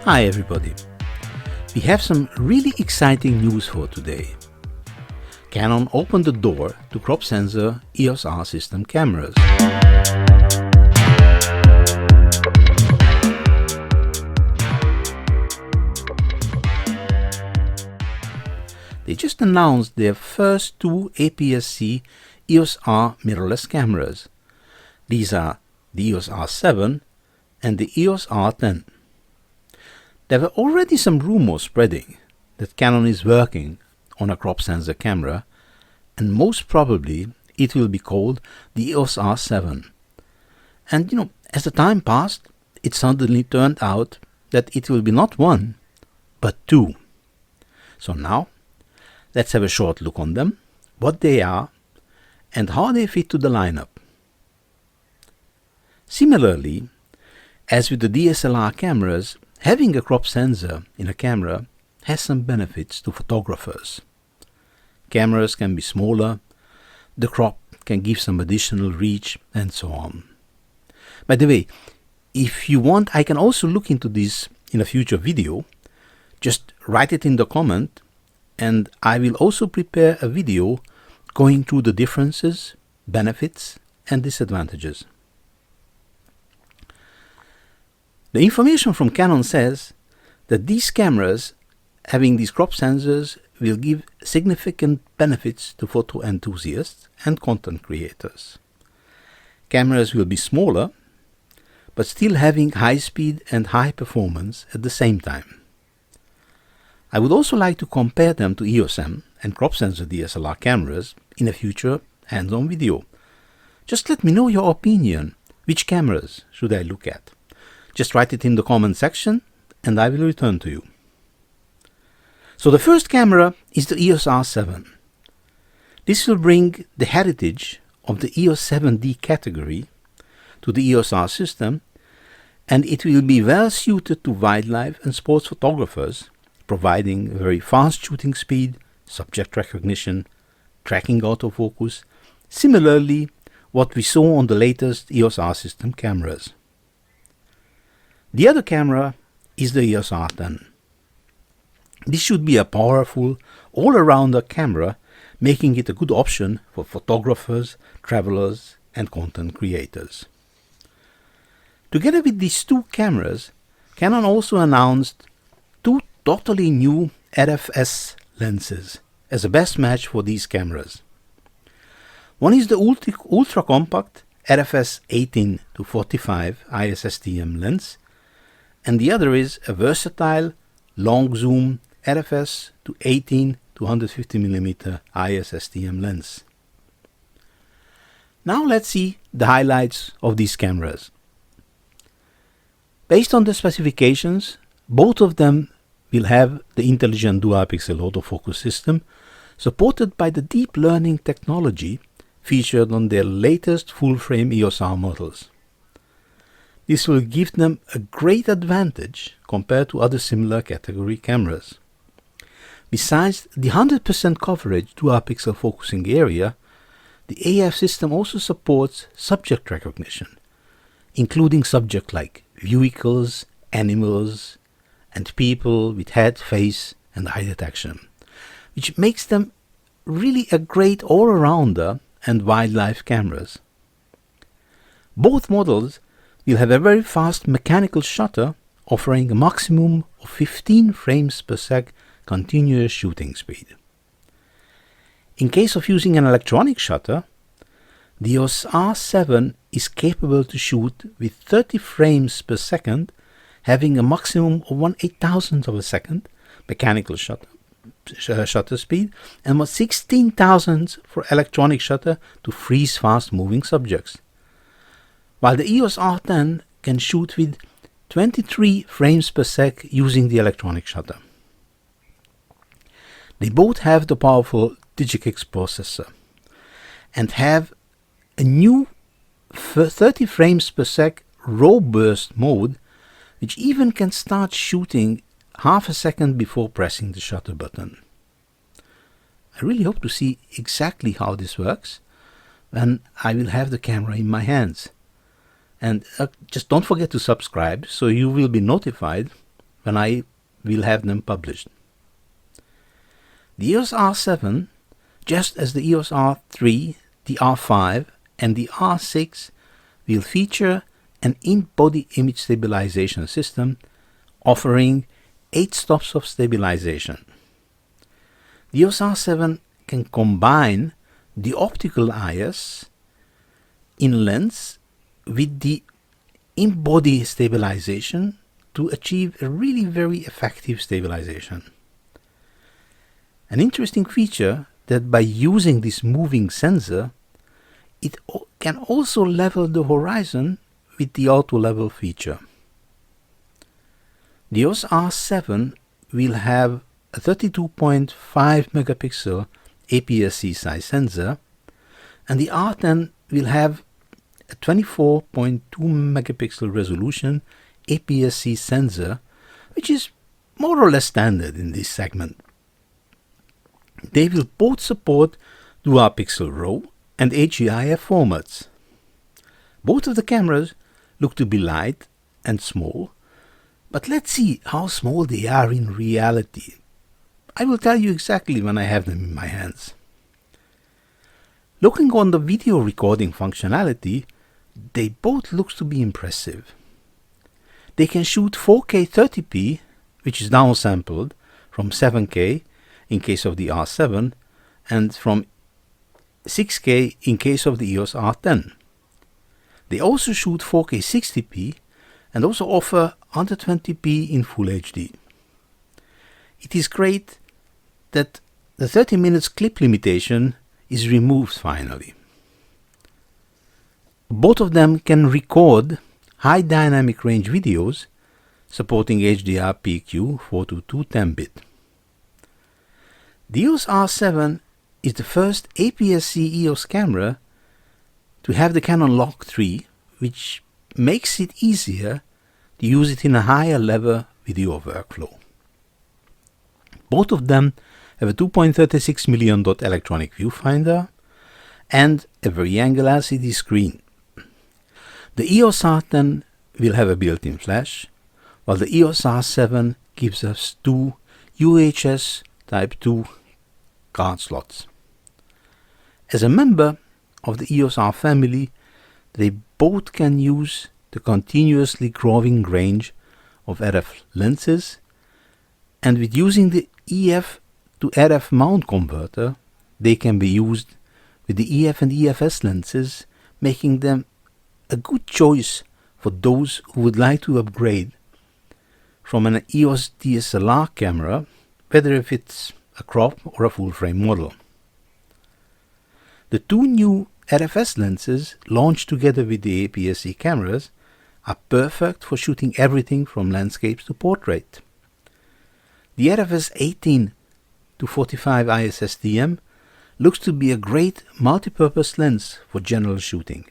Hi everybody! We have some really exciting news for today. Canon opened the door to crop sensor EOS R system cameras. They just announced their first two APS-C EOS R mirrorless cameras. These are the EOS R7 and the EOS R10. There were already some rumors spreading that Canon is working on a crop sensor camera, and most probably it will be called the EOS R7. And as the time passed, it suddenly turned out that it will be not one, but two. So now, let's have a short look on them, what they are, and how they fit to the lineup. Similarly, as with the DSLR cameras, having a crop sensor in a camera has some benefits to photographers. Cameras can be smaller, the crop can give some additional reach, and so on. By the way, if you want, I can also look into this in a future video. Just write it in the comment, and I will also prepare a video going through the differences, benefits, and disadvantages. The information from Canon says that these cameras having these crop sensors will give significant benefits to photo enthusiasts and content creators. Cameras will be smaller, but still having high speed and high performance at the same time. I would also like to compare them to EOS M and crop sensor DSLR cameras in a future hands-on video. Just let me know your opinion. Which cameras should I look at? Just write it in the comment section and I will return to you. So the first camera is the EOS R7. This will bring the heritage of the EOS 7D category to the EOS R system, and it will be well suited to wildlife and sports photographers, providing very fast shooting speed, subject recognition, tracking autofocus, similarly what we saw on the latest EOS R system cameras. The other camera is the EOS R10. This should be a powerful, all-arounder camera, making it a good option for photographers, travelers, and content creators. Together with these two cameras, Canon also announced two totally new RFS lenses as a best match for these cameras. One is the ultra-compact RFS 18-45 ISSTM lens, and the other is a versatile long zoom RFS to 18 to 150mm ISSTM lens. Now let's see the highlights of these cameras. Based on the specifications, both of them will have the intelligent dual-pixel autofocus system supported by the deep learning technology featured on their latest full-frame EOS R models. This will give them a great advantage compared to other similar category cameras. Besides the 100% coverage dual-pixel focusing area, the AF system also supports subject recognition, including subjects like vehicles, animals, and people with head, face, and eye detection, which makes them really a great all-arounder and wildlife cameras. Both models will have a very fast mechanical shutter offering a maximum of 15 frames per sec continuous shooting speed. In case of using an electronic shutter, the EOS R7 is capable to shoot with 30 frames per second, having a maximum of 1/8000th of a second mechanical shutter speed and 1/16,000th for electronic shutter to freeze fast moving subjects, while the EOS R10 can shoot with 23 frames per sec using the electronic shutter. They both have the powerful Digix processor and have a new 30 frames per sec raw burst mode, which even can start shooting half a second before pressing the shutter button. I really hope to see exactly how this works when I will have the camera in my hands. And just don't forget to subscribe so you will be notified when I will have them published. The EOS R7, just as the EOS R3, the R5 and the R6, will feature an in-body image stabilization system offering 8 stops of stabilization. The EOS R7 can combine the optical IS in lens with the in-body stabilization to achieve a really very effective stabilization. An interesting feature that by using this moving sensor, it can also level the horizon with the auto level feature. The EOS R7 will have a 32.5 megapixel APS-C size sensor, and the R10 will have a 24.2 megapixel resolution APS-C sensor, which is more or less standard in this segment. They will both support Dual Pixel RAW and HEIF formats. Both of the cameras look to be light and small, but let's see how small they are in reality. I will tell you exactly when I have them in my hands. Looking on the video recording functionality, they both look to be impressive. They can shoot 4K 30p, which is downsampled from 7K in case of the R7 and from 6K in case of the EOS R10. They also shoot 4K 60p and also offer 120p in Full HD. It is great that the 30 minutes clip limitation is removed finally. Both of them can record high dynamic range videos supporting HDR PQ 422 10-bit. The EOS R7 is the first APS-C EOS camera to have the Canon Lock 3, which makes it easier to use it in a higher level video workflow. Both of them have a 2.36 million dot electronic viewfinder and a variangle LCD screen. The EOS R10 will have a built-in flash, while the EOS R7 gives us 2 UHS Type 2 card slots. As a member of the EOS R family, they both can use the continuously growing range of RF lenses, and with using the EF to RF mount converter, they can be used with the EF and EFS lenses, making them a good choice for those who would like to upgrade from an EOS DSLR camera, whether if it's a crop or a full-frame model. The two new RFS lenses launched together with the APS-C cameras are perfect for shooting everything from landscapes to portrait. The RFS 18 to 45 ISSDM looks to be a great multi-purpose lens for general shooting.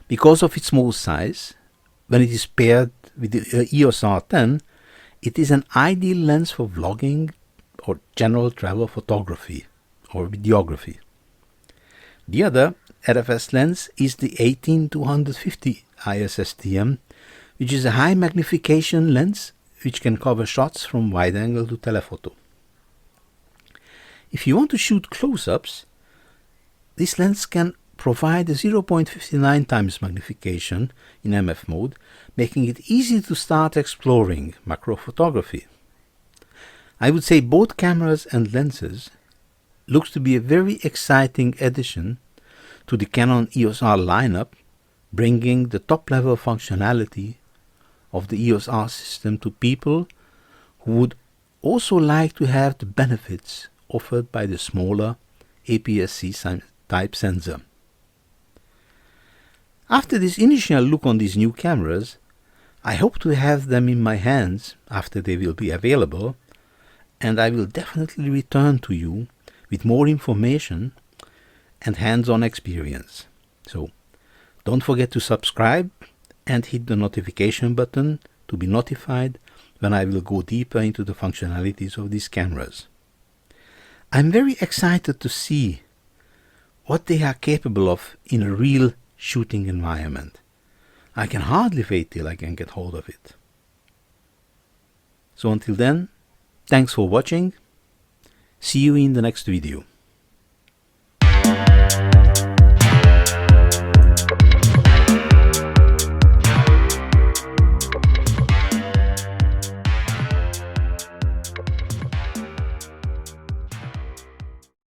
Because of its small size, when it is paired with the EOS R10, it is an ideal lens for vlogging or general travel photography or videography. The other RFS lens is the 18 to 150 ISSDM, which is a high magnification lens which can cover shots from wide angle to telephoto. If you want to shoot close-ups, this lens can provide a 0.59 times magnification in MF mode, making it easy to start exploring macro photography. I would say both cameras and lenses looks to be a very exciting addition to the Canon EOS R lineup, bringing the top-level functionality of the EOS R system to people who would also like to have the benefits offered by the smaller APS-C type sensor. After this initial look on these new cameras, I hope to have them in my hands after they will be available, and I will definitely return to you with more information and hands-on experience. So don't forget to subscribe and hit the notification button to be notified when I will go deeper into the functionalities of these cameras. I'm very excited to see what they are capable of in a real shooting environment. I can hardly wait till I can get hold of it. So until then, thanks for watching. See you in the next video.